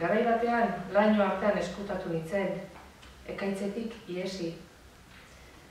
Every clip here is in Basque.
Garai batean, laino artean eskutatu nintzen, ekaitzetik iesi.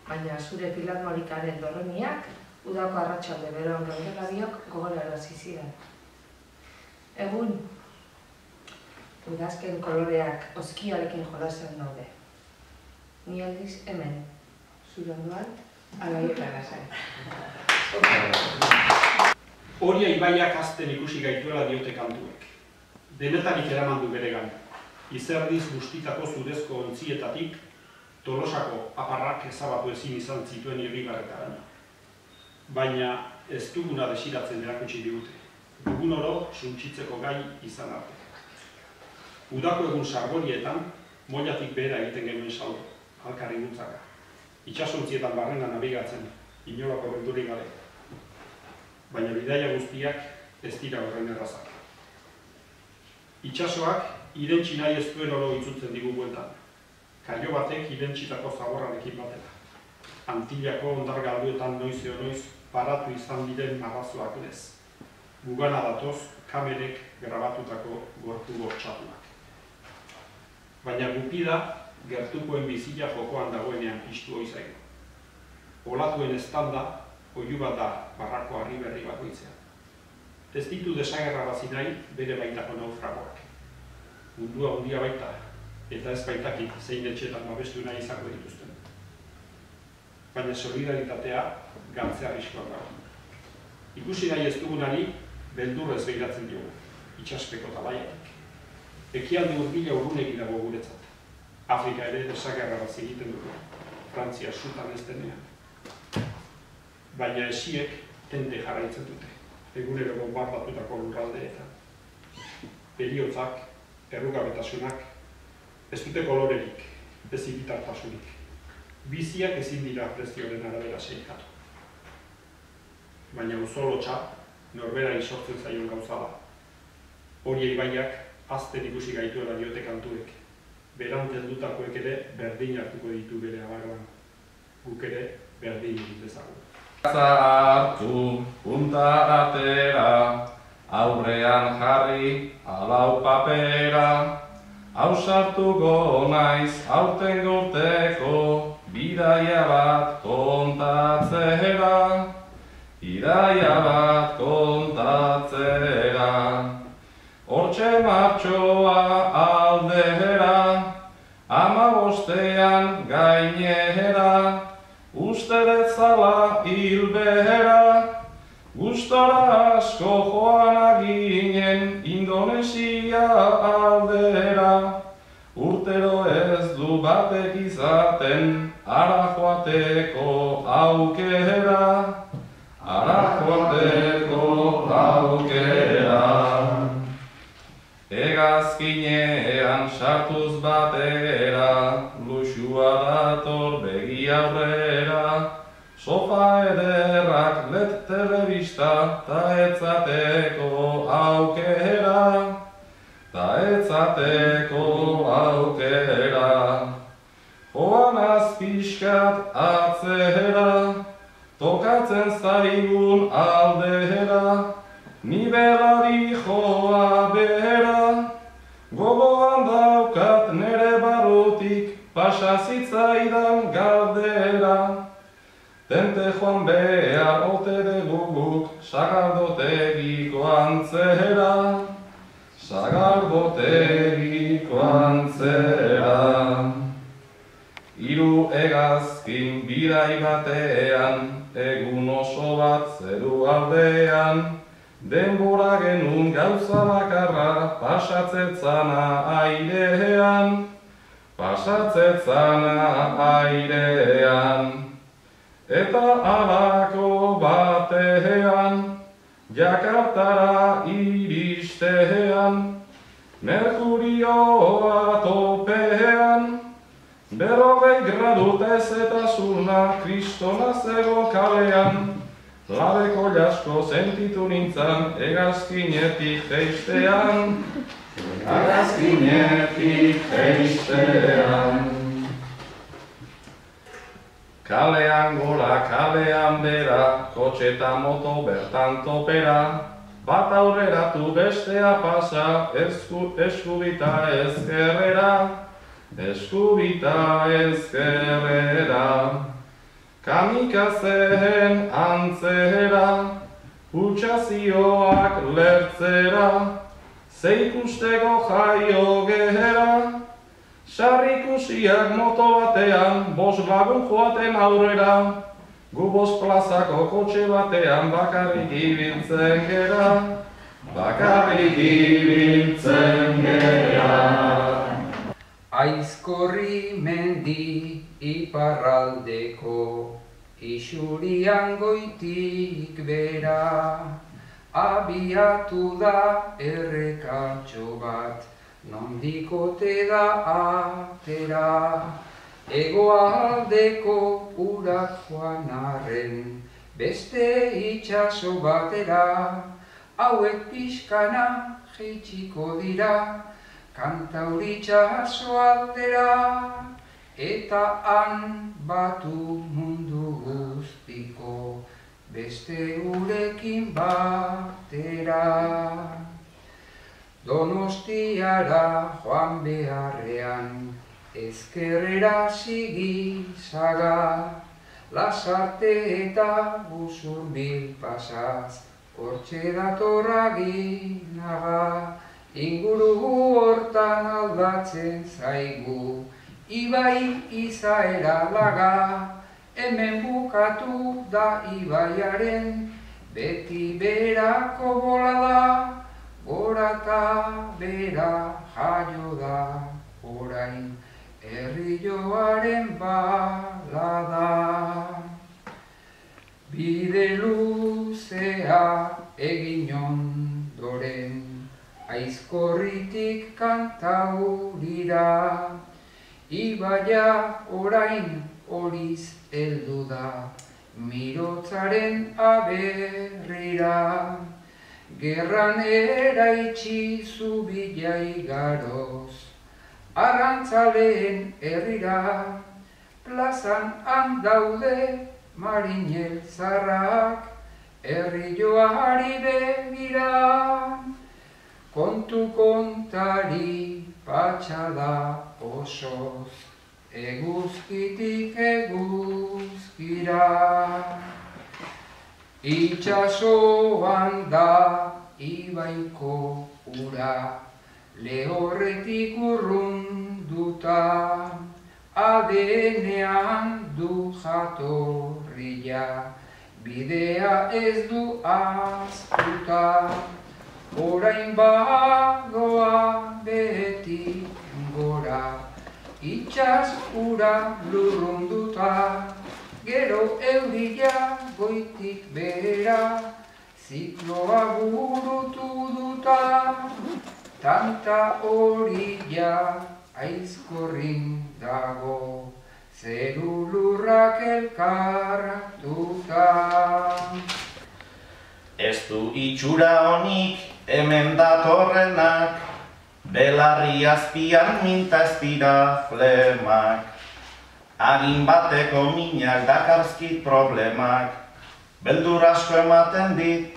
Baina zure filarmonikaren dorremiak, udako arratsalde beroan gaudela biok gogorarazi zidan. Egun, udazken koloreak oskiarekin jolasean daude. Ni aldiz hemen, zure ondoan, alaioka lasai. Oria ibaiak hazten ikusi gaituela diote kantuek. Denetarik eraman du beregan. Izerdiz bustitako zurezko ontzietatik, Tolosako aparrak ezabatu ezin izan zituen irribarretaraino. Baina ez duguna desiratzen erakutsi digute. Dugun oro suntsitzeko gai izan arte. Udako egun sargorietan, moilatik behera egiten genuen saldo, alkarri gutzaka. Itsasontzietan barrena nabigatzen, inolako abenturik gabe. Baina bidaia guztiak ez dira horren errazak. Itsasoak irentsi nahi ez duen oro itzultzen digu bueltan. Kaio batek irentsitako zaborrarekin batera. Antillako ondar galduetan noiz noiz paratu izan diren marrazoak lez. Gugana datoz kamerek grabatutako gorpu bortxatuak. Baina gupida gertukoen bizila jokoan dagoenean piztu ohi zaigu. Olatuen eztanda oihu bat da barrako harri berri bakoitzean. Ez ditu desagerrarazi nahi bere baitako naufragoak. Mundua handia baita, eta ez baitakit zein etxetan babestu nahi izango dituzten. Baina solidaritatea galtzea arriskoan dago. Ikusi nahi ez dugunari, beldurrez behiratzen diogu, itsaspeko talaiatik. Ekialde hurbila urrunegi dago guretzat. Afrika ere desagerrarazi egiten dugu, Frantzia sutan ez denean. Baina esiek tente jarraitzen dute, egunero bombardatutako lurraldeetan. Heriotzak, errugabetasunak, ez dute kolorerik, ez hiritartasunik. Biziak ezin dira prezioaren arabera seikatu. Baina uzolotxa, norbera sortzen zaion gauza da. Hori ibaiak hazten ikusi gaituela diote kantuek. Berant heldutakoek ere berdin hartuko ditu bere abarroan. Guk ere berdin egin dezagun. Hartu, punta atera, aurrean jarri, alau papera. Ausartuko naiz aurten urteko, bidaia bat kontatzera. Bidaia bat kontatzera. Hortxe martxoa aldera, 15 gainera. Usteret zala hilbehera, gustora asko joan ginen Indonesia aldera. Urtero ez du batek izaten, ara joateko aukera. Ara joateko aukera. Hegazkinean sartuz batera, luxua dator begi aurrera. Sofa ederrak, LED telebista, ta etzateko aukera. Ta etzateko aukera. Joan azpiskat atzera, tokatzen zaigun aldera. Ni belari joa behera, gogoan daukat nere barrutik pasa zitzaidan galdera. Tente joan behar ote deguguk sagardotegiko antzera. Sagardotegiko antzera. Hiru hegazkin bidai batean, egun oso bat zeru aldean. Denbora genuen gauza bakarra, pasatzetzana airean. Pasatzetzana airean. Eta halako batean, Jakartara iristean, Merkurioa topean, 40 gradu tezetasuna kristona zegoen kalean. Labeko jasko sentitu nintzan, hegazkinetik jeistean. Hegazkinetik jeistean. Kalean gora, kalean bera, kotxe eta moto bertan topera. bat aurreratu bestea pasa, eskubita ezkerrera, eskubita ezkerrera. Kamikazeen antzera, pultsazioak lertzera, zeikusteko jaio gehera, sarrikusiak moto batean, 5 lagun joaten aurrera, gu 5 plazako kotxe batean bakarrik ibiltzen gera, bakarrik ibiltzen gera. Aizkorri mendi iparraldeko, isurian goitik bera, abiatu da errekatxo bat, nondikote da atera, hegoaldeko urak joan arren, beste itxaso batera, hauek pixkana jeitsiko dira, Kantauri itxaso aldera, eta han batu mundu guztiko, beste urekin batera. Donostiara joan beharrean, ezkerrera sigizaga, Lasarte eta Usurbil pasaz, hortxe datorra ginaga, inguru hortan aldatzen zaigu, ibai izaera laga, hemen bukatu da ibaiaren, beti berako bola da, gora eta bera jaio da, orain herrioaren balada. Bide luzea egin ondoren, Aizkorritik Kantaurira, ibaia orain horiz heldu da, Mirotzaren aberrira, gerran eraitsi zubila igaroz, arrantzaleen herrira, plazan handaude marinel zarrak, herrioari begira, kontu kontari patxada osoz, eguzkitik eguzkira. Itxasoan da ibaiko ura, lehorretik urrunduta, adenean du jatorria, bidea ez du aztuta. Orain badoa beti gora, itxas ura lurrunduta, gero euria goitik bera, zikloa burutu duta, tanta orilla aizkorrin dago, zeru lurrak elkartuta. Ez du itxura honik hemen datorrenak, belarri azpian minta ez dira flemak, agin bateko minak dakarzkit problemak, beldur asko ematen dit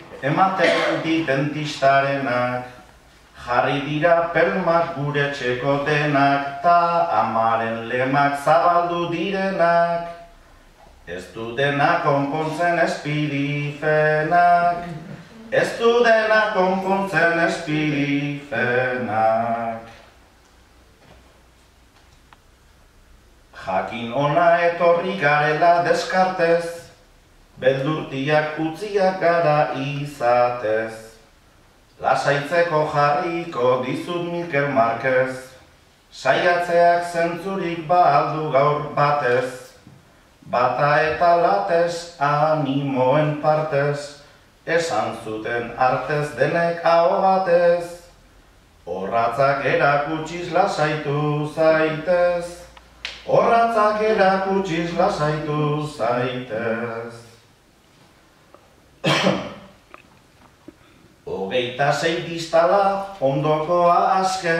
dentistarenak, jarri dira pelmak gure txekotenak, ta amaren lemak zabaldu direnak, ez du dena konpontzen espirifenak, ez du dena konpontzen espirifenak. Jakin ona etorri garela deskartez, beldurtiak utziak gara izatez. Lasaitzeko jarriko dizut Mikel Marquez, saiatzeak zentzurik baldu gaur batez, bata eta latez animoen partez, esan zuten artez denek aho batez, horratzak erakutsiz lasaitu zaitez, horratzak erakutsiz lasaitu zaitez. 26 distala ondokoa aske,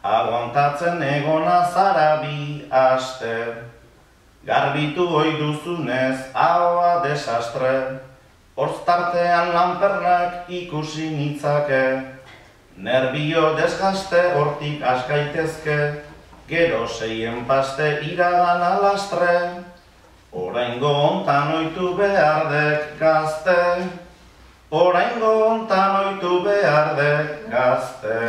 aguantatzen egona zara bi aste. Garbitu ohi duzunez ahoa desastre, Horztartean lanpernak ikusi nitzake, nerbio desgaste hortik askaitezke, gero seien paste iragan alastre, oraingo hontan oitu behar dek gazte, oraingo hontan oitu behar dek gazte.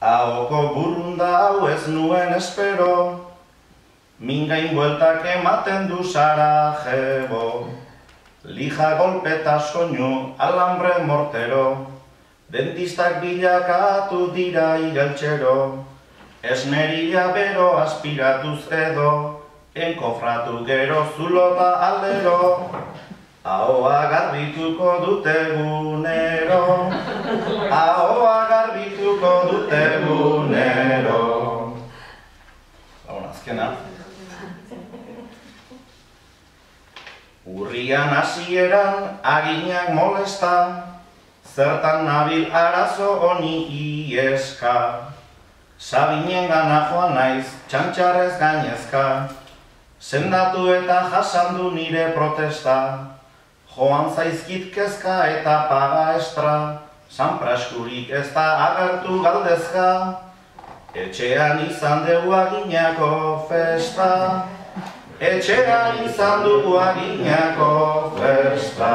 Ahoko burrunda hau ez nuen espero, mingain bueltak ematen du Sarajevo. Lija golpeta soinu, alambre mortero, dentistak bilakatu dira igeltxero, esmerila bero aspiratuz edo, enkofratu gero zulota aldero, ahoa garbituko dute gunero, ahoa garbituko dute gunero. Azkena. Urrian hasieran aginak molesta, zertan nabil arazo honi ieska. Sabinen gana joan naiz, txantxarrez gainezka, sendatu eta jasandu nire protesta, joan zaizkit kezka eta paga estra, sanpraskurik ez da agertu galdezka, etxean izan dugu aginako festa, etxean izan dugu aginako festa.